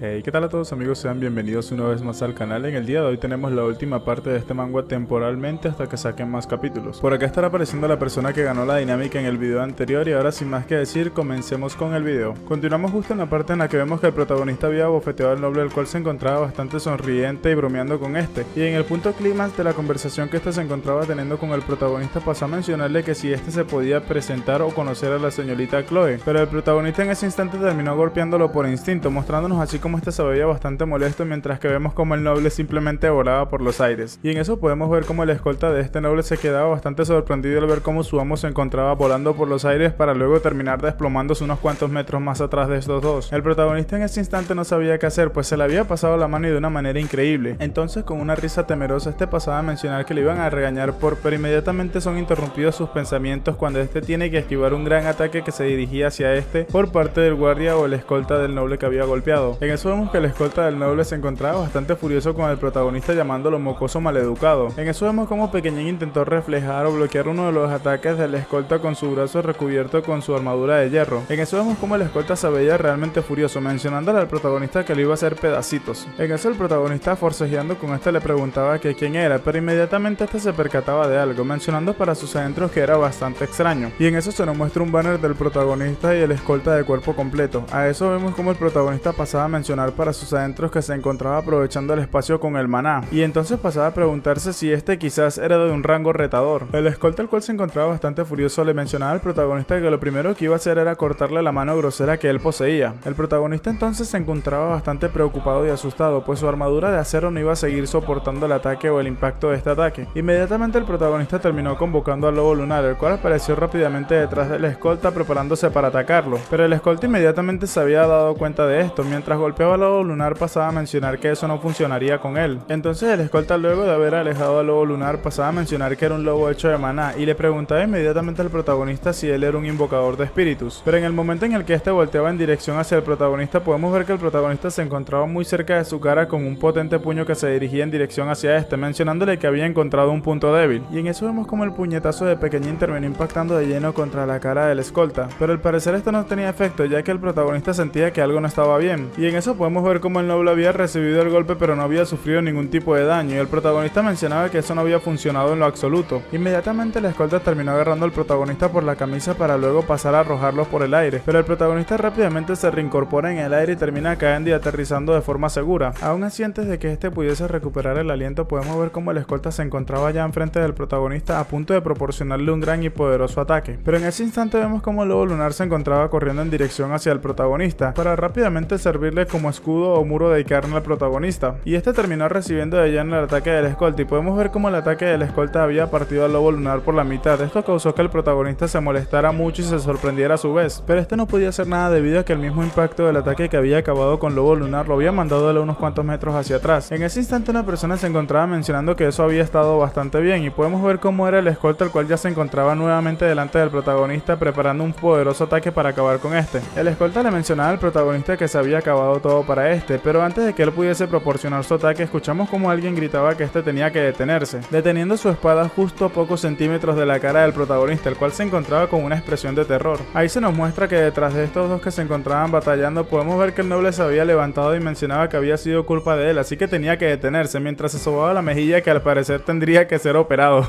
Hey, ¿qué tal a todos amigos? Sean bienvenidos una vez más al canal. En el día de hoy tenemos la última parte de este manga temporalmente hasta que saquen más capítulos. Por acá estará apareciendo la persona que ganó la dinámica en el video anterior y ahora sin más que decir, comencemos con el video. Continuamos justo en la parte en la que vemos que el protagonista había bofeteado al noble, el cual se encontraba bastante sonriente y bromeando con este. Y en el punto clímax de la conversación que este se encontraba teniendo con el protagonista pasó a mencionarle que si este se podía presentar o conocer a la señorita Chloe. Pero el protagonista en ese instante terminó golpeándolo por instinto, mostrándonos así como este se veía bastante molesto, mientras que vemos como el noble simplemente volaba por los aires. Y en eso podemos ver como el escolta de este noble se quedaba bastante sorprendido al ver cómo su amo se encontraba volando por los aires para luego terminar desplomándose unos cuantos metros más atrás de estos dos. El protagonista en ese instante no sabía qué hacer, pues se le había pasado la mano y de una manera increíble. Entonces con una risa temerosa este pasaba a mencionar que le iban a regañar pero inmediatamente son interrumpidos sus pensamientos cuando este tiene que esquivar un gran ataque que se dirigía hacia este por parte del guardia o el escolta del noble que había golpeado. En eso vemos que el escolta del noble se encontraba bastante furioso con el protagonista llamándolo mocoso maleducado. En eso vemos como Pequeñín intentó reflejar o bloquear uno de los ataques del escolta con su brazo recubierto con su armadura de hierro. En eso vemos como el escolta se veía realmente furioso, mencionándole al protagonista que lo iba a hacer pedacitos. En eso el protagonista, forcejeando con este, le preguntaba que quién era, pero inmediatamente este se percataba de algo, mencionando para sus adentros que era bastante extraño. Y en eso se nos muestra un banner del protagonista y el escolta de cuerpo completo. A eso vemos como el protagonista pasaba a mencionar para sus adentros que se encontraba aprovechando el espacio con el maná, y entonces pasaba a preguntarse si este quizás era de un rango retador. El escolta, el cual se encontraba bastante furioso, le mencionaba al protagonista que lo primero que iba a hacer era cortarle la mano grosera que él poseía. El protagonista entonces se encontraba bastante preocupado y asustado, pues su armadura de acero no iba a seguir soportando el ataque o el impacto de este ataque. Inmediatamente el protagonista terminó convocando al lobo lunar, el cual apareció rápidamente detrás del escolta preparándose para atacarlo, pero el escolta inmediatamente se había dado cuenta de esto. Mientras golpeaba al lobo lunar pasaba a mencionar que eso no funcionaría con él. Entonces el escolta, luego de haber alejado al lobo lunar, pasaba a mencionar que era un lobo hecho de maná y le preguntaba inmediatamente al protagonista si él era un invocador de espíritus. Pero en el momento en el que este volteaba en dirección hacia el protagonista, podemos ver que el protagonista se encontraba muy cerca de su cara con un potente puño que se dirigía en dirección hacia este, mencionándole que había encontrado un punto débil. Y en eso vemos como el puñetazo de Pequeñín terminó impactando de lleno contra la cara del escolta, pero al parecer esto no tenía efecto, ya que el protagonista sentía que algo no estaba bien. Y en eso podemos ver cómo el noble había recibido el golpe pero no había sufrido ningún tipo de daño, y el protagonista mencionaba que eso no había funcionado en lo absoluto. Inmediatamente el escolta terminó agarrando al protagonista por la camisa para luego pasar a arrojarlos por el aire, pero el protagonista rápidamente se reincorpora en el aire y termina cayendo y aterrizando de forma segura. Aún así, antes de que este pudiese recuperar el aliento, podemos ver cómo el escolta se encontraba ya enfrente del protagonista a punto de proporcionarle un gran y poderoso ataque. Pero en ese instante vemos como el lobo lunar se encontraba corriendo en dirección hacia el protagonista para rápidamente servirle como escudo o muro de carne al protagonista, y este terminó recibiendo de lleno el ataque del escolta, y podemos ver como el ataque del escolta había partido al lobo lunar por la mitad. Esto causó que el protagonista se molestara mucho y se sorprendiera a su vez, pero este no podía hacer nada debido a que el mismo impacto del ataque que había acabado con lobo lunar lo había mandado a unos cuantos metros hacia atrás. En ese instante una persona se encontraba mencionando que eso había estado bastante bien, y podemos ver cómo era el escolta, el cual ya se encontraba nuevamente delante del protagonista preparando un poderoso ataque para acabar con este. El escolta le mencionaba al protagonista que se había acabado todo para este, pero antes de que él pudiese proporcionar su ataque, escuchamos como alguien gritaba que este tenía que detenerse, deteniendo su espada justo a pocos centímetros de la cara del protagonista, el cual se encontraba con una expresión de terror. Ahí se nos muestra que detrás de estos dos que se encontraban batallando, podemos ver que el noble se había levantado y mencionaba que había sido culpa de él, así que tenía que detenerse, mientras se sobaba la mejilla que al parecer tendría que ser operado.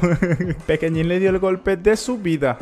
Pequeñín le dio el golpe de su vida.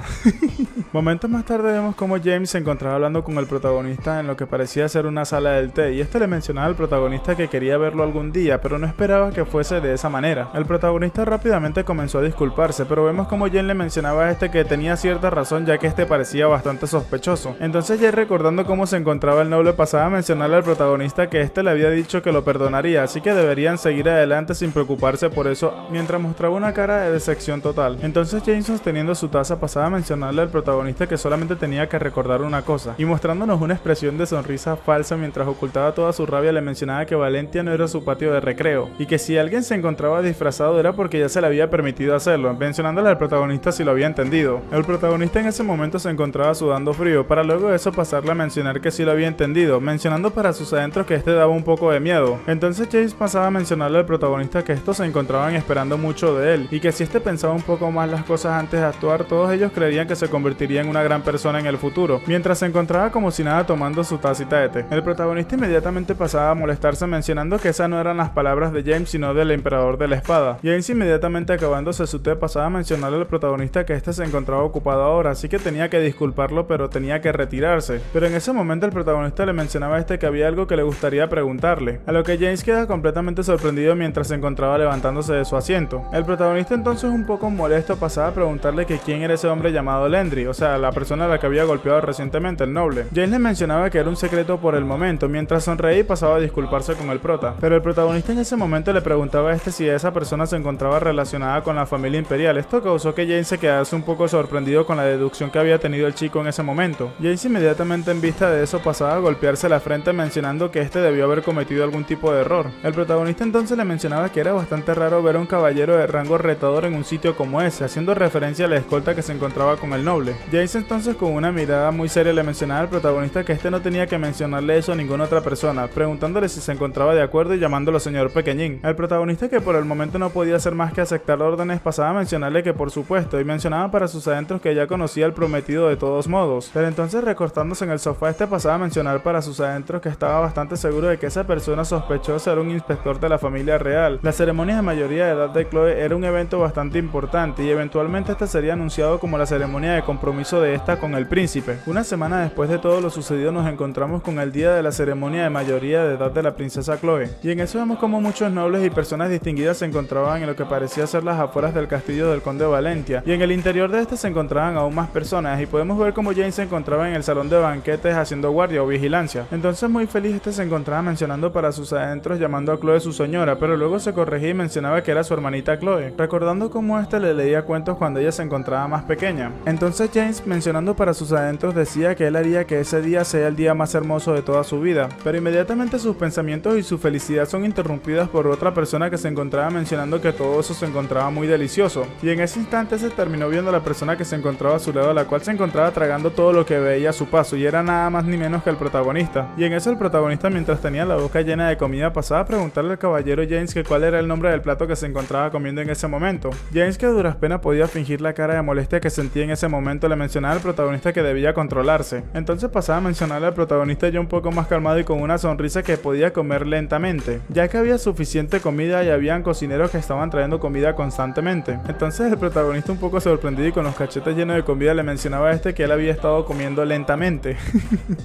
Momentos más tarde vemos como James se encontraba hablando con el protagonista en lo que parecía ser una sala del té, y este le mencionaba al protagonista que quería verlo algún día, pero no esperaba que fuese de esa manera. El protagonista rápidamente comenzó a disculparse, pero vemos como Jane le mencionaba a este que tenía cierta razón, ya que este parecía bastante sospechoso. Entonces Jane, recordando cómo se encontraba el noble, pasaba a mencionarle al protagonista que este le había dicho que lo perdonaría, así que deberían seguir adelante sin preocuparse por eso, mientras mostraba una cara de decepción total. Entonces Jane, sosteniendo su taza, pasaba a mencionarle al protagonista que solamente tenía que recordar una cosa, y mostrándonos una expresión de sonrisa falsa mientras ocultaba toda su rabia, le mencionaba que Valentia no era su patio de recreo, y que si alguien se encontraba disfrazado era porque ya se le había permitido hacerlo, mencionándole al protagonista si lo había entendido. El protagonista en ese momento se encontraba sudando frío, para luego de eso pasarle a mencionar que sí lo había entendido, mencionando para sus adentros que este daba un poco de miedo. Entonces James pasaba a mencionarle al protagonista que estos se encontraban esperando mucho de él, y que si este pensaba un poco más las cosas antes de actuar, todos ellos creerían que se convertiría en una gran persona en el futuro, mientras se encontraba como si nada tomando su tacita de té. El protagonista inmediatamente pasaba a molestarse mencionando que esas no eran las palabras de James sino del emperador de la espada. James inmediatamente acabándose su té pasaba a mencionarle al protagonista que este se encontraba ocupado ahora, así que tenía que disculparlo pero tenía que retirarse. Pero en ese momento el protagonista le mencionaba a este que había algo que le gustaría preguntarle, a lo que James queda completamente sorprendido mientras se encontraba levantándose de su asiento. El protagonista entonces un poco molesto pasaba a preguntarle que quién era ese hombre llamado Lendry, o sea, la persona a la que había golpeado recientemente el noble. James le mencionaba que era un secreto por el momento, mientras sonreía y pasaba a disculparse con el prota. Pero el protagonista en ese momento le preguntaba a este si esa persona se encontraba relacionada con la familia imperial. Esto causó que James se quedase un poco sorprendido con la deducción que había tenido el chico en ese momento. James inmediatamente en vista de eso pasaba a golpearse la frente mencionando que este debió haber cometido algún tipo de error. El protagonista entonces le mencionaba que era bastante raro ver a un caballero de rango retador en un sitio como ese, haciendo referencia a la escolta que se encontraba con el noble. James entonces con una mirada muy seria le mencionaba al protagonista que este no tenía que mencionarle eso a ninguna otra persona, preguntándole si se encontraba de acuerdo y llamándolo señor pequeñín. El protagonista, que por el momento no podía hacer más que aceptar órdenes, pasaba a mencionarle que por supuesto, y mencionaba para sus adentros que ya conocía al prometido de todos modos. Pero entonces recostándose en el sofá este pasaba a mencionar para sus adentros que estaba bastante seguro de que esa persona sospechosa era un inspector de la familia real. La ceremonia de mayoría de edad de Chloe era un evento bastante importante y eventualmente este sería anunciado como la ceremonia de compromiso de esta con el príncipe. Una semana después de todo lo sucedido nos encontramos con el día de la ceremonia de mayoría de edad de la princesa Chloe, y en eso vemos como muchos nobles y personas distinguidas se encontraban en lo que parecía ser las afueras del castillo del conde Valentia, y en el interior de este se encontraban aún más personas, y podemos ver como James se encontraba en el salón de banquetes haciendo guardia o vigilancia. Entonces muy feliz este se encontraba mencionando para sus adentros llamando a Chloe su señora, pero luego se corregía y mencionaba que era su hermanita Chloe, recordando cómo este le leía cuentos cuando ella se encontraba más pequeña. Entonces James, mencionando para sus adentros, decía que él haría que ese día sea el día más hermoso de toda su vida, pero inmediatamente sus pensamientos y su felicidad son interrumpidas por otra persona que se encontraba mencionando que todo eso se encontraba muy delicioso, y en ese instante se terminó viendo a la persona que se encontraba a su lado, la cual se encontraba tragando todo lo que veía a su paso, y era nada más ni menos que el protagonista. Y en eso el protagonista, mientras tenía la boca llena de comida, pasaba a preguntarle al caballero James que cuál era el nombre del plato que se encontraba comiendo en ese momento. James, que a duras penas podía fingir la cara de molestia que sentía en ese momento, le mencionaba al protagonista que debía controlarse. Entonces pasaba a mencionarle al protagonista ya un poco más calmado y con una sonrisa que podía comer lentamente, ya que había suficiente comida y habían cocineros que estaban trayendo comida constantemente. Entonces el protagonista, un poco sorprendido y con los cachetes llenos de comida, le mencionaba a este que él había estado comiendo lentamente.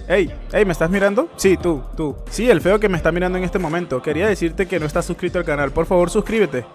Hey, ¿me estás mirando? Sí, tú. Sí, el feo que me está mirando en este momento. Quería decirte que no estás suscrito al canal. Por favor, suscríbete,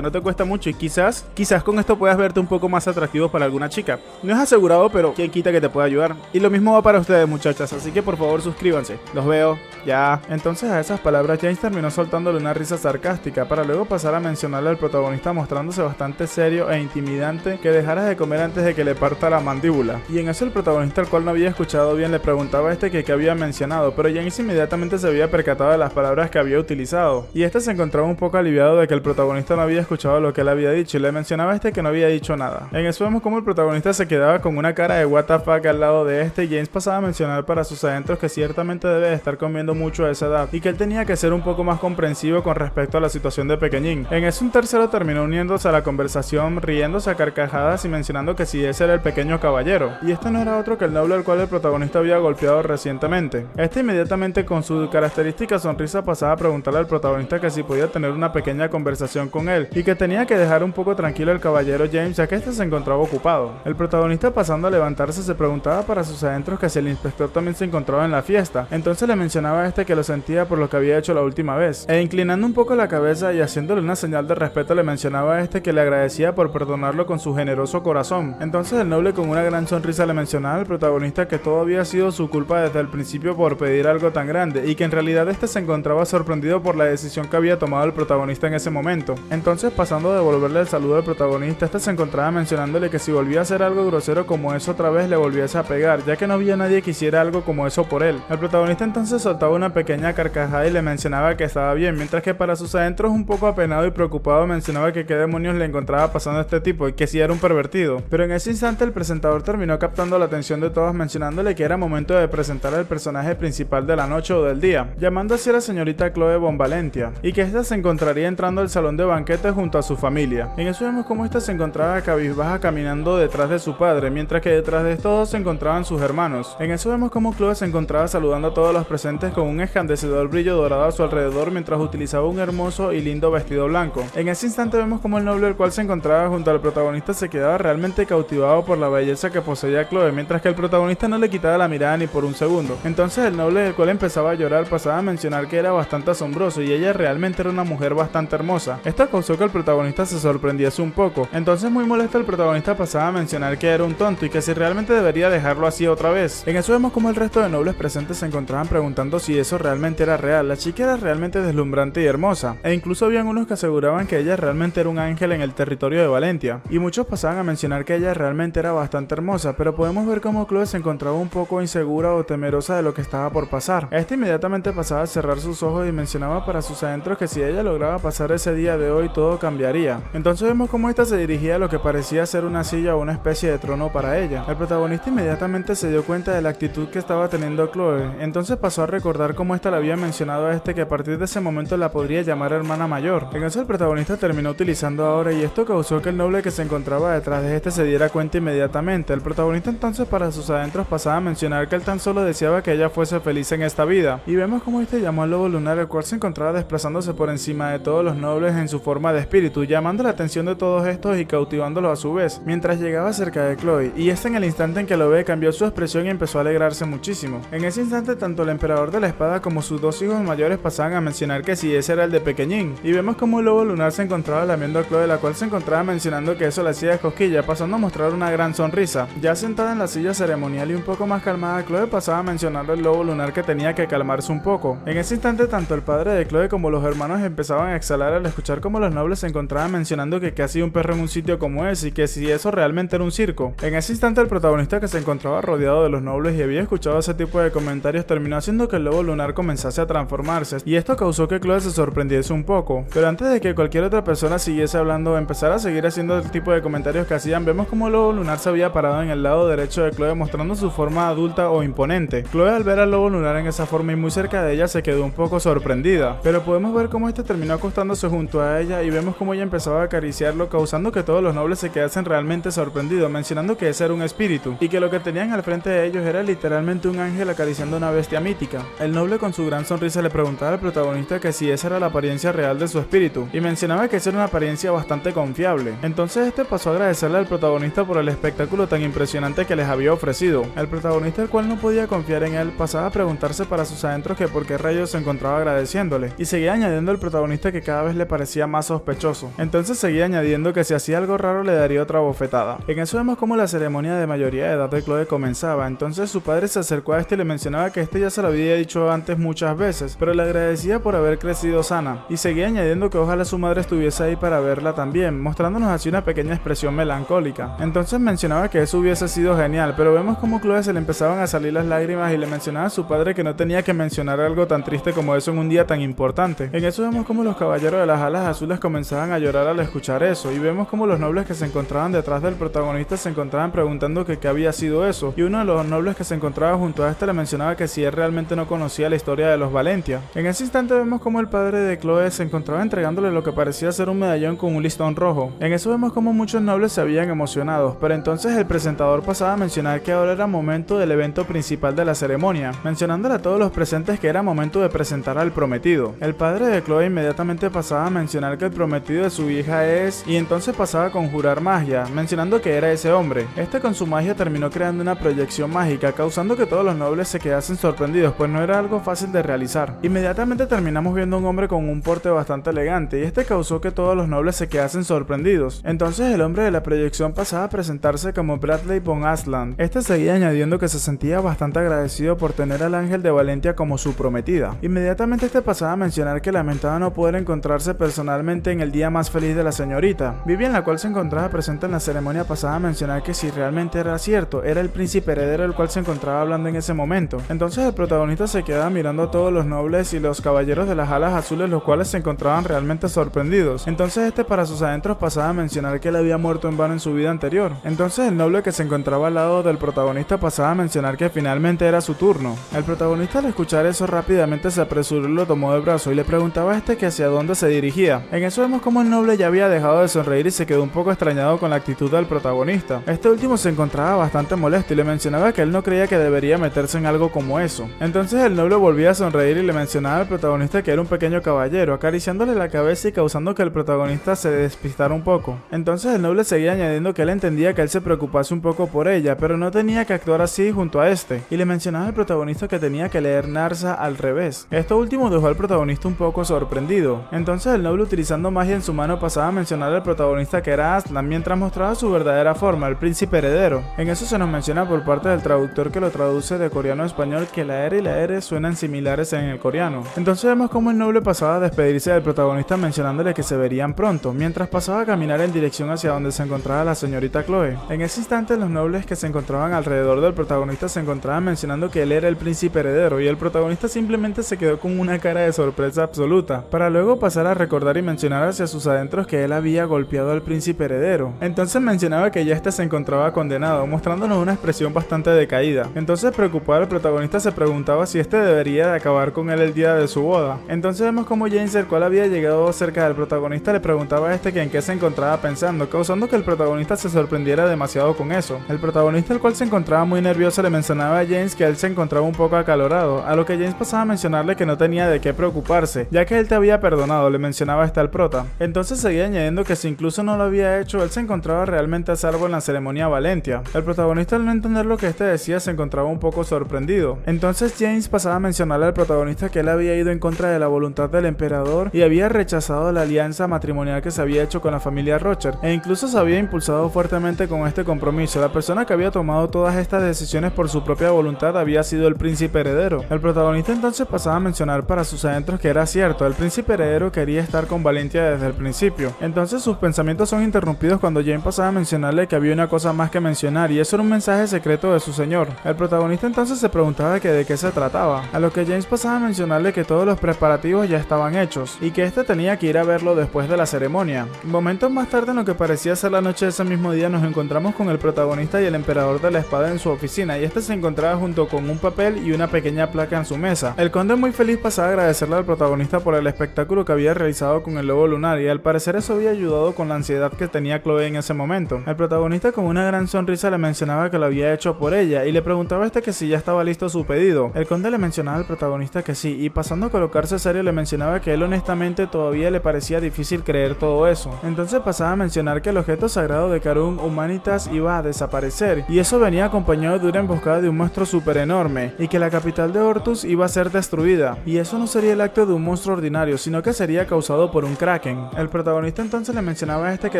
no te cuesta mucho y quizás con esto puedas verte un poco más atractivo para alguna chica. No es asegurado, pero quién quita que te pueda ayudar. Y lo mismo va para ustedes, muchachas, así que por favor suscríbanse. Los veo, ya. Entonces a esas palabras James terminó soltándole una risa sarcástica para luego pasar a mencionarle al protagonista mostrándose bastante serio e intimidante que dejara de comer antes de que le parta la mandíbula. Y en eso el protagonista, al cual no había escuchado bien, le preguntaba a este que qué había mencionado, pero James inmediatamente se había percatado de las palabras que había utilizado, y este se encontraba un poco aliviado de que el protagonista no había escuchado lo que él había dicho y le mencionaba a este que no había dicho nada. En eso vemos como el protagonista se quedaba con una cara de what the fuck al lado de este, y James pasaba a mencionar para sus adentros que ciertamente debe de estar comiendo mucho a esa edad y que él tenía que ser un poco más comprensivo con respecto a la situación de pequeñín. En eso un tercero terminó uniéndose a la conversación, riéndose a carcajadas y mencionando que si ese era el pequeño caballero, y este no era otro que el noble al cual el protagonista había golpeado recientemente. Este inmediatamente con su característica sonrisa pasaba a preguntarle al protagonista que si podía tener una pequeña conversación con él y que tenía que dejar un poco tranquilo al caballero James ya que este se encontraba ocupado. El protagonista, pasando a levantarse, se preguntaba para sus adentros que si el inspector también se encontraba en la fiesta. Entonces le mencionaba a este que lo sentía por lo que había hecho la última vez, e inclinando un poco la cabeza y haciéndole una señal de respeto le mencionaba a este que le agradecía por perdonarlo con su generoso corazón. Entonces el noble, con una gran sonrisa, le mencionaba al protagonista que todo había sido su culpa desde el principio por pedir algo tan grande y que en realidad este se encontraba sorprendido por la decisión que había tomado el protagonista en ese momento. Entonces, pasando a devolverle el saludo al protagonista, este se encontraba mencionándole que si volvía a hacer algo grosero como eso otra vez le volviese a pegar, ya que no había nadie que hiciera algo como eso por él. El protagonista entonces soltaba una pequeña carcajada y le mencionaba que estaba bien, mientras que para sus adentros, un poco apenado y preocupado, mencionaba que qué demonios le encontraba pasando a este tipo y que si era un pervertido. Pero en ese instante el presentador terminó captando la atención de todos mencionándole que era momento de presentar al personaje principal de la noche o del día, llamando así a la señorita Chloe von Valentia, y que ésta se encontraría entrando al salón de banquetes junto a su familia. En eso vemos cómo ésta se encontraba cabizbaja caminando detrás de su padre, mientras que detrás de estos dos se encontraban sus hermanos. En eso vemos cómo Chloe se encontraba saludando a todos los presentes presentes con un escandecedor brillo dorado a su alrededor mientras utilizaba un hermoso y lindo vestido blanco. En ese instante vemos como el noble el cual se encontraba junto al protagonista se quedaba realmente cautivado por la belleza que poseía Chloe, mientras que el protagonista no le quitaba la mirada ni por un segundo. Entonces el noble el cual empezaba a llorar pasaba a mencionar que era bastante asombroso y ella realmente era una mujer bastante hermosa. Esto causó que el protagonista se sorprendiese un poco. Entonces muy molesto el protagonista pasaba a mencionar que era un tonto y que si realmente debería dejarlo así otra vez. En eso vemos como el resto de nobles presentes se encontraban preguntando si eso realmente era real. La chica era realmente deslumbrante y hermosa, e incluso habían unos que aseguraban que ella realmente era un ángel en el territorio de Valentia, y muchos pasaban a mencionar que ella realmente era bastante hermosa, pero podemos ver cómo Chloe se encontraba un poco insegura o temerosa de lo que estaba por pasar. Esta inmediatamente pasaba a cerrar sus ojos y mencionaba para sus adentros que si ella lograba pasar ese día de hoy todo cambiaría. Entonces vemos cómo esta se dirigía a lo que parecía ser una silla o una especie de trono para ella. El protagonista inmediatamente se dio cuenta de la actitud que estaba teniendo Chloe, entonces pasó a recordar cómo esta le había mencionado a este que a partir de ese momento la podría llamar hermana mayor. En eso el protagonista terminó utilizando ahora y esto causó que el noble que se encontraba detrás de este se diera cuenta inmediatamente. El protagonista entonces para sus adentros pasaba a mencionar que él tan solo deseaba que ella fuese feliz en esta vida, y vemos cómo este llamó al lobo lunar el cual se encontraba desplazándose por encima de todos los nobles en su forma de espíritu, llamando la atención de todos estos y cautivándolos a su vez, mientras llegaba cerca de Chloe, y este en el instante en que lo ve cambió su expresión y empezó a alegrarse muchísimo. En ese instante tanto el emperador de la espada como sus dos hijos mayores pasaban a mencionar que si ese era el de pequeñín, y vemos como el lobo lunar se encontraba lamiendo a Chloe, la cual se encontraba mencionando que eso le hacía de cosquilla, pasando a mostrar una gran sonrisa. Ya sentada en la silla ceremonial y un poco más calmada, Chloe pasaba a mencionarle al lobo lunar que tenía que calmarse un poco. En ese instante tanto el padre de Chloe como los hermanos empezaban a exhalar al escuchar como los nobles se encontraban mencionando que qué hacía un perro en un sitio como ese y que si eso realmente era un circo. En ese instante el protagonista que se encontraba rodeado de los nobles y había escuchado ese tipo de comentarios terminó haciendo que el lobo lunar comenzase a transformarse, y esto causó que Chloe se sorprendiese un poco. Pero antes de que cualquier otra persona siguiese hablando o empezara a seguir haciendo el tipo de comentarios que hacían, vemos como el lobo lunar se había parado en el lado derecho de Chloe mostrando su forma adulta o imponente. Chloe al ver al lobo lunar en esa forma y muy cerca de ella se quedó un poco sorprendida, pero podemos ver cómo este terminó acostándose junto a ella y vemos cómo ella empezaba a acariciarlo, causando que todos los nobles se quedasen realmente sorprendidos, mencionando que ese era un espíritu y que lo que tenían al frente de ellos era literalmente un ángel acariciando a una bestia mítica. El noble con su gran sonrisa le preguntaba al protagonista que si esa era la apariencia real de su espíritu y mencionaba que esa era una apariencia bastante confiable. Entonces este pasó a agradecerle al protagonista por el espectáculo tan impresionante que les había ofrecido. El protagonista, el cual no podía confiar en él, pasaba a preguntarse para sus adentros que por qué rayos se encontraba agradeciéndole, y seguía añadiendo al protagonista que cada vez le parecía más sospechoso. Entonces seguía añadiendo que si hacía algo raro le daría otra bofetada. En eso vemos como la ceremonia de mayoría de edad de Chloe comenzaba. Entonces su padre se acercó a este y le mencionaba que este ya se lo había dicho antes muchas veces, pero le agradecía por haber crecido sana, y seguía añadiendo que ojalá su madre estuviese ahí para verla también, mostrándonos así una pequeña expresión melancólica. Entonces mencionaba que eso hubiese sido genial, pero vemos como Chloe se le empezaban a salir las lágrimas y le mencionaba a su padre que no tenía que mencionar algo tan triste como eso en un día tan importante. En eso vemos como los caballeros de las alas azules comenzaban a llorar al escuchar eso, y vemos como los nobles que se encontraban detrás del protagonista se encontraban preguntando que qué había sido eso, y uno de los nobles que se encontraba junto a este le mencionaba que si él realmente no conocía la historia de los Valentia. En ese instante vemos como el padre de Chloe se encontraba entregándole lo que parecía ser un medallón con un listón rojo. En eso vemos como muchos nobles se habían emocionado, pero entonces el presentador pasaba a mencionar que ahora era momento del evento principal de la ceremonia, mencionándole a todos los presentes que era momento de presentar al prometido. El padre de Chloe inmediatamente pasaba a mencionar que el prometido de su hija es, y entonces pasaba a conjurar magia, mencionando que era ese hombre. Este con su magia terminó creando una proyección mágica, causando que todos los nobles se quedasen sorprendidos, pues no era algo fácil de realizar. Inmediatamente terminamos viendo a un hombre con un porte bastante elegante, y este causó que todos los nobles se quedasen sorprendidos. Entonces el hombre de la proyección pasaba a presentarse como Bradley von Aslan. Este seguía añadiendo que se sentía bastante agradecido por tener al ángel de Valentia como su prometida. Inmediatamente este pasaba a mencionar que lamentaba no poder encontrarse personalmente en el día más feliz de la señorita. Vivian, la cual se encontraba presente en la ceremonia, pasaba a mencionar que si realmente era cierto, era el príncipe heredero el cual se encontraba hablando en ese momento. Entonces el protagonista se quedaba mirando a todos los nobles y los caballeros de las alas azules, los cuales se encontraban realmente sorprendidos. Entonces este para sus adentros pasaba a mencionar que él había muerto en vano en su vida anterior. Entonces el noble que se encontraba al lado del protagonista pasaba a mencionar que finalmente era su turno. El protagonista al escuchar eso rápidamente se apresuró y lo tomó del brazo y le preguntaba a este que hacia dónde se dirigía. En eso vemos como el noble ya había dejado de sonreír y se quedó un poco extrañado con la actitud del protagonista. Este último se encontraba bastante molesto y le mencionaba que él no creía que debería meterse en algo como eso. Entonces Entonces el noble volvía a sonreír y le mencionaba al protagonista que era un pequeño caballero, acariciándole la cabeza y causando que el protagonista se despistara un poco. Entonces el noble seguía añadiendo que él entendía que él se preocupase un poco por ella, pero no tenía que actuar así junto a este, y le mencionaba al protagonista que tenía que leer Narsa al revés. Esto último dejó al protagonista un poco sorprendido. Entonces el noble, utilizando magia en su mano, pasaba a mencionarle al protagonista que era Aslan, mientras mostraba su verdadera forma, el príncipe heredero. En eso se nos menciona por parte del traductor que lo traduce de coreano a español que la R y la R suenan similares en el coreano. Entonces vemos cómo el noble pasaba a despedirse del protagonista mencionándole que se verían pronto, mientras pasaba a caminar en dirección hacia donde se encontraba la señorita Chloe. En ese instante los nobles que se encontraban alrededor del protagonista se encontraban mencionando que él era el príncipe heredero, y el protagonista simplemente se quedó con una cara de sorpresa absoluta, para luego pasar a recordar y mencionar hacia sus adentros que él había golpeado al príncipe heredero. Entonces mencionaba que ya este se encontraba condenado, mostrándonos una expresión bastante decaída. Entonces, preocupado, el protagonista se preguntaba si este debería de acabar con él el día de su boda. Entonces vemos como James, el cual había llegado cerca del protagonista, le preguntaba a este que en qué se encontraba pensando, causando que el protagonista se sorprendiera demasiado con eso. El protagonista, el cual se encontraba muy nervioso, le mencionaba a James que él se encontraba un poco acalorado, a lo que James pasaba a mencionarle que no tenía de qué preocuparse, ya que él te había perdonado, le mencionaba hasta el prota. Entonces seguía añadiendo que si incluso no lo había hecho, él se encontraba realmente a salvo en la ceremonia Valentia. El protagonista, al no entender lo que este decía, se encontraba un poco sorprendido. Entonces James pasaba a mencionarle al protagonista que él había ido en contra de la voluntad del emperador y había rechazado la alianza matrimonial que se había hecho con la familia Rocher, e incluso se había impulsado fuertemente con este compromiso. La persona que había tomado todas estas decisiones por su propia voluntad había sido el príncipe heredero. El protagonista entonces pasaba a mencionar para sus adentros que era cierto, el príncipe heredero quería estar con Valentia desde el principio. Entonces sus pensamientos son interrumpidos cuando James pasaba a mencionarle que había una cosa más que mencionar, y eso era un mensaje secreto de su señor. El protagonista entonces se preguntaba que de qué se trataba, a lo que James pasaba a mencionarle que todos los preparativos ya estaban hechos, y que este tenía que ir a verlo después de la ceremonia. Momentos más tarde, en lo que parecía ser la noche de ese mismo día, nos encontramos con el protagonista y el emperador de la espada en su oficina, y este se encontraba junto con un papel y una pequeña placa en su mesa. El conde, muy feliz, pasaba a agradecerle al protagonista por el espectáculo que había realizado con el lobo lunar, y al parecer eso había ayudado con la ansiedad que tenía Chloe en ese momento. El protagonista, con una gran sonrisa, le mencionaba que lo había hecho por ella, y le preguntaba a este que si ya estaba listo su pedido. El conde le mencionaba al protagonista que sí, y pasando a colocarse serio, le mencionaba que él honestamente todavía le parecía difícil creer todo eso. Entonces pasaba a mencionar que el objeto sagrado de Karun Humanitas iba a desaparecer, y eso venía acompañado de una emboscada de un monstruo súper enorme, y que la capital de Ortus iba a ser destruida, y eso no sería el acto de un monstruo ordinario, sino que sería causado por un kraken. El protagonista entonces le mencionaba a este que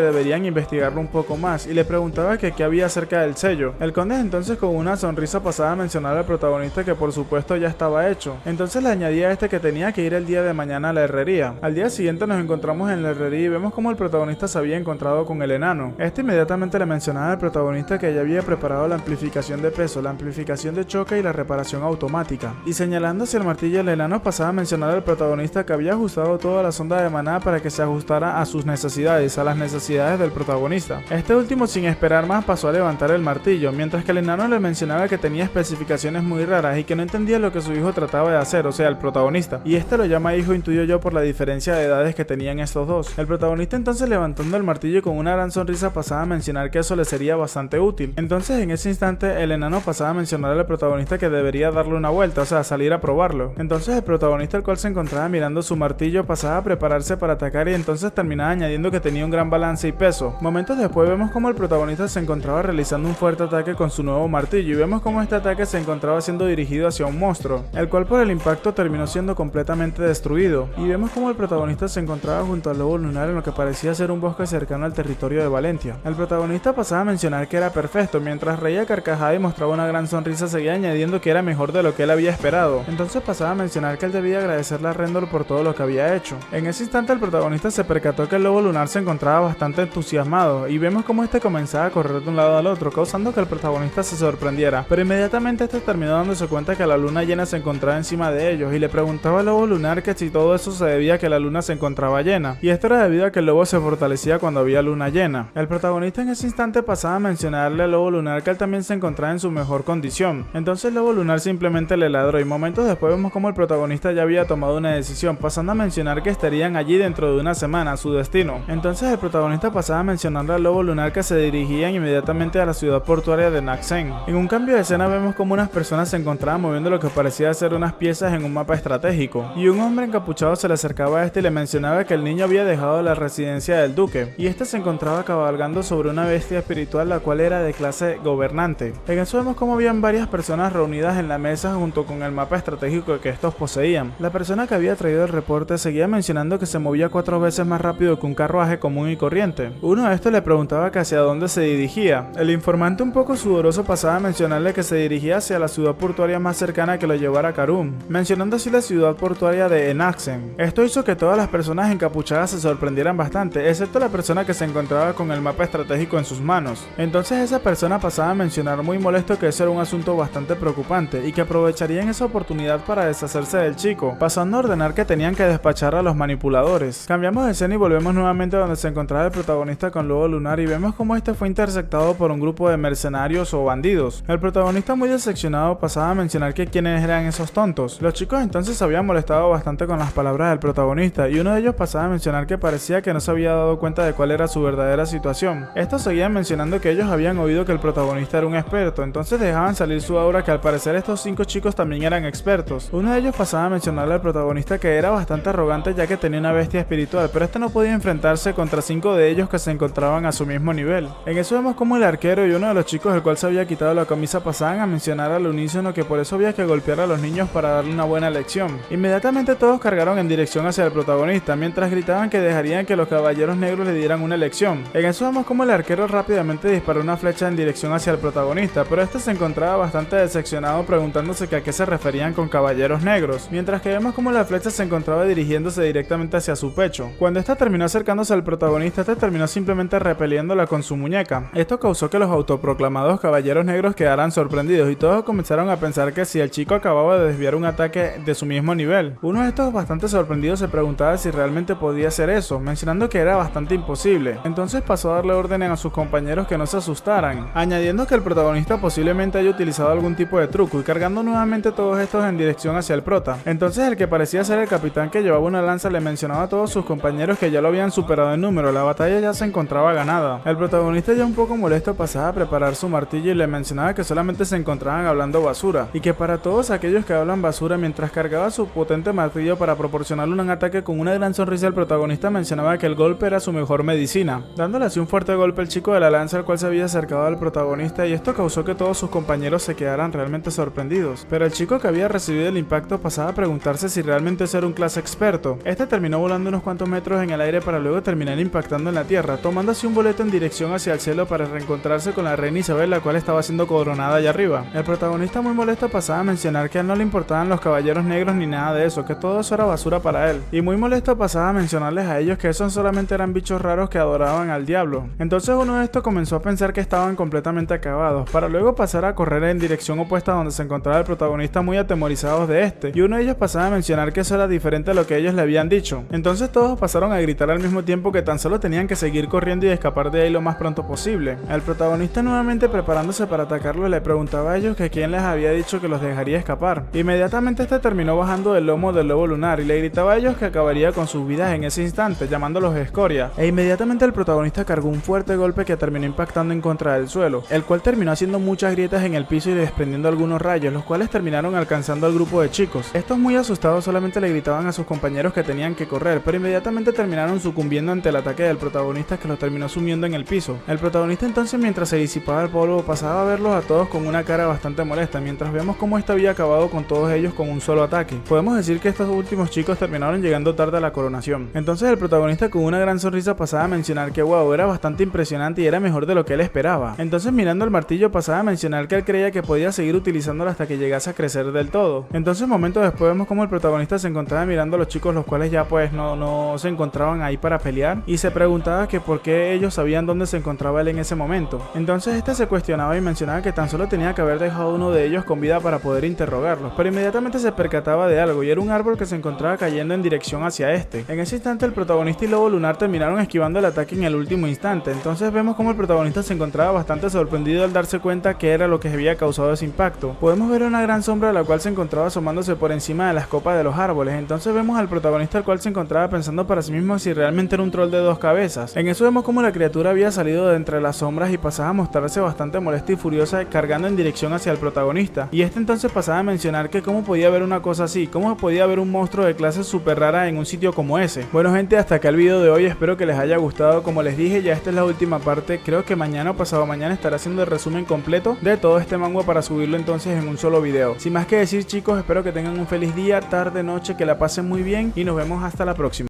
deberían investigarlo un poco más, y le preguntaba que qué había cerca del sello. El conde entonces, con una sonrisa, pasaba a mencionar al protagonista que por supuesto ya estaba hecho. Entonces le añadía a este que tenía que ir el día de mañana a la herrería. Al día siguiente nos encontramos en la herrería y vemos como el protagonista se había encontrado con el enano. Este inmediatamente le mencionaba al protagonista que ya había preparado la amplificación de peso, la amplificación de choque y la reparación automática. Y señalando hacia el martillo, el enano pasaba a mencionar al protagonista que había ajustado toda la sonda de maná para que se ajustara a sus necesidades, a las necesidades del protagonista. Este último, sin esperar más, pasó a levantar el martillo, mientras que el enano le mencionaba que tenía especificaciones muy raras y que no entendía lo que su hijo trataba de hacer, o sea, el protagonista. Y este lo llama hijo, intuyo yo, por la diferencia de edades que tenían estos dos. El protagonista entonces, levantando el martillo con una gran sonrisa, pasaba a mencionar que eso le sería bastante útil. Entonces en ese instante el enano pasaba a mencionar al protagonista que debería darle una vuelta, o sea, salir a probarlo. Entonces el protagonista, el cual se encontraba mirando su martillo, pasaba a prepararse para atacar, y entonces terminaba añadiendo que tenía un gran balance y peso. Momentos después vemos como el protagonista se encontraba realizando un fuerte ataque con su nuevo martillo, y vemos como este ataque se encontraba siendo dirigido hacia un monstruo, el cual por el impacto terminó siendo completamente destruido. Y vemos como el protagonista se encontraba junto al lobo lunar en lo que parecía ser un bosque cercano al territorio de Valentia. El protagonista pasaba a mencionar que era perfecto, mientras reía carcajada y mostraba una gran sonrisa, seguía añadiendo que era mejor de lo que él había esperado. Entonces pasaba a mencionar que él debía agradecerle a Rendor por todo lo que había hecho. En ese instante el protagonista se percató que el lobo lunar se encontraba bastante entusiasmado, y vemos como este comenzaba a correr de un lado al otro, causando que el protagonista se sorprendiera, pero inmediatamente este terminó dándose cuenta que la luna llena se encontraba encima de ellos, y le preguntaba al lobo lunar que si todo eso se debía a que la luna se encontraba llena, y esto era debido a que el lobo se fortalecía cuando había luna llena. El protagonista en ese instante pasaba a mencionarle al lobo lunar que él también se encontraba en su mejor condición. Entonces el lobo lunar simplemente le ladró, y momentos después vemos como el protagonista ya había tomado una decisión, pasando a mencionar que estarían allí dentro de una semana, a su destino. Entonces el protagonista pasaba a mencionarle al lobo lunar que se dirigían inmediatamente a la ciudad portuaria de Naxen. En un cambio de escena vemos como unas personas se encontraban moviendo moviendo lo que parecía ser unas piezas en un mapa estratégico, y un hombre encapuchado se le acercaba a este y le mencionaba que el niño había dejado la residencia del duque, y este se encontraba cabalgando sobre una bestia espiritual la cual era de clase gobernante. En eso vemos como habían varias personas reunidas en la mesa junto con el mapa estratégico que estos poseían. La persona que había traído el reporte seguía mencionando que se movía 4 veces más rápido que un carruaje común y corriente. Uno de estos le preguntaba que hacia dónde se dirigía. El informante, un poco sudoroso, pasaba a mencionarle que se dirigía hacia la ciudad portuaria más cercana que lo llevara a Karum, mencionando así la ciudad portuaria de Enaxen. Esto hizo que todas las personas encapuchadas se sorprendieran bastante, excepto la persona que se encontraba con el mapa estratégico en sus manos. Entonces esa persona pasaba a mencionar muy molesto que eso era un asunto bastante preocupante y que aprovecharían esa oportunidad para deshacerse del chico, pasando a ordenar que tenían que despachar a los manipuladores. Cambiamos de escena y volvemos nuevamente donde se encontraba el protagonista con Lobo Lunar y vemos como este fue interceptado por un grupo de mercenarios o bandidos. El protagonista, muy decepcionado, pasaba a mencionar que quiénes eran esos tontos. Los chicos entonces se habían molestado bastante con las palabras del protagonista y uno de ellos pasaba a mencionar que parecía que no se había dado cuenta de cuál era su verdadera situación. Estos seguían mencionando que ellos habían oído que el protagonista era un experto, entonces dejaban salir su aura que al parecer estos 5 chicos también eran expertos. Uno de ellos pasaba a mencionarle al protagonista que era bastante arrogante ya que tenía una bestia espiritual, pero este no podía enfrentarse contra 5 de ellos que se encontraban a su mismo nivel. En eso vemos como el arquero y uno de los chicos el cual se había quitado la camisa pasaban a mencionar al unísono que por eso había que golpear a los niños para darle una buena lección. Inmediatamente todos cargaron en dirección hacia el protagonista, mientras gritaban que dejarían que los caballeros negros le dieran una lección. En eso vemos como el arquero rápidamente disparó una flecha en dirección hacia el protagonista, pero este se encontraba bastante decepcionado preguntándose que a qué se referían con caballeros negros, mientras que vemos como la flecha se encontraba dirigiéndose directamente hacia su pecho. Cuando esta terminó acercándose al protagonista, este terminó simplemente repeliéndola con su muñeca. Esto causó que los autoproclamados caballeros negros quedaran sorprendidos y todos comenzaron a pensar que si el chico acababa de desviar un ataque de su mismo nivel. Uno de estos, bastante sorprendidos, se preguntaba si realmente podía hacer eso, mencionando que era bastante imposible. Entonces pasó a darle órdenes a sus compañeros que no se asustaran, añadiendo que el protagonista posiblemente haya utilizado algún tipo de truco y cargando nuevamente todos estos en dirección hacia el prota. Entonces el que parecía ser el capitán que llevaba una lanza le mencionaba a todos sus compañeros que ya lo habían superado en número, la batalla ya se encontraba ganada. El protagonista, ya un poco molesto, pasaba a preparar su martillo y le mencionaba que solamente se encontraban hablando basura y que para todos aquellos que hablan basura, mientras cargaba su potente martillo para proporcionarle un ataque, con una gran sonrisa el protagonista mencionaba que el golpe era su mejor medicina, dándole así un fuerte golpe al chico de la lanza, el cual se había acercado al protagonista, y esto causó que todos sus compañeros se quedaran realmente sorprendidos. Pero el chico que había recibido el impacto pasaba a preguntarse si realmente ser un clase experto. Este terminó volando unos cuantos metros en el aire para luego terminar impactando en la tierra, tomando así un boleto en dirección hacia el cielo para reencontrarse con la reina Isabel, la cual estaba siendo coronada allá arriba. El protagonista, muy molesto, pasaba a mencionar que a él no le importaban los caballeros negros ni nada de eso, que todo eso era basura para él. Y muy molesto pasaba a mencionarles a ellos que esos solamente eran bichos raros que adoraban al diablo. Entonces uno de estos comenzó a pensar que estaban completamente acabados, para luego pasar a correr en dirección opuesta donde se encontraba el protagonista, muy atemorizados de este. Y uno de ellos pasaba a mencionar que eso era diferente a lo que ellos le habían dicho. Entonces todos pasaron a gritar al mismo tiempo que tan solo tenían que seguir corriendo y escapar de ahí lo más pronto posible. El protagonista, nuevamente preparándose para atacarlos, le preguntaba a ellos que quién les había dicho que los dejaría escapar. Inmediatamente este terminó bajando del lomo del lobo lunar y le gritaba a ellos que acabaría con sus vidas en ese instante, llamándolos escoria. E inmediatamente el protagonista cargó un fuerte golpe que terminó impactando en contra del suelo, el cual terminó haciendo muchas grietas en el piso y desprendiendo algunos rayos, los cuales terminaron alcanzando al grupo de chicos. Estos, muy asustados, solamente le gritaban a sus compañeros que tenían que correr, pero inmediatamente terminaron sucumbiendo ante el ataque del protagonista, que los terminó sumiendo en el piso. El protagonista entonces, mientras se disipaba el polvo, pasaba a verlos a todos con una cara bastante molesta, mientras vemos cómo este había acabado con todos ellos con un solo ataque. Podemos decir que estos últimos chicos terminaron llegando tarde a la coronación. Entonces el protagonista, con una gran sonrisa, pasaba a mencionar que wow, era bastante impresionante y era mejor de lo que él esperaba. Entonces, mirando el martillo, pasaba a mencionar que él creía que podía seguir utilizándolo hasta que llegase a crecer del todo. Entonces, momentos después, vemos como el protagonista se encontraba mirando a los chicos, los cuales ya pues no se encontraban ahí para pelear, y se preguntaba que por qué ellos sabían dónde se encontraba él en ese momento. Entonces este se cuestionaba y mencionaba que tan solo tenía que haber dejado uno de ellos con vida para poder interrogarlos, pero inmediatamente se percataba de algo, y era un árbol que se encontraba cayendo en dirección hacia este. En ese instante el protagonista y Lobo Lunar terminaron esquivando el ataque en el último instante. Entonces vemos como el protagonista se encontraba bastante sorprendido al darse cuenta que era lo que había causado ese impacto. Podemos ver una gran sombra la cual se encontraba asomándose por encima de las copas de los árboles. Entonces vemos al protagonista, el cual se encontraba pensando para sí mismo si realmente era un troll de 2 cabezas. En eso vemos como la criatura había salido de entre las sombras y pasaba a mostrarse bastante molesta y furiosa, cargando en dirección hacia el protagonista. Y este entonces pasaba a mencionar que cómo podía haber una cosa así, cómo podía haber un monstruo de clase súper rara en un sitio como ese. Bueno gente, hasta acá el video de hoy, espero que les haya gustado. Como les dije, ya esta es la última parte, creo que mañana o pasado mañana estaré haciendo el resumen completo de todo este manga para subirlo entonces en un solo video. Sin más que decir chicos, espero que tengan un feliz día, tarde, noche, que la pasen muy bien y nos vemos hasta la próxima.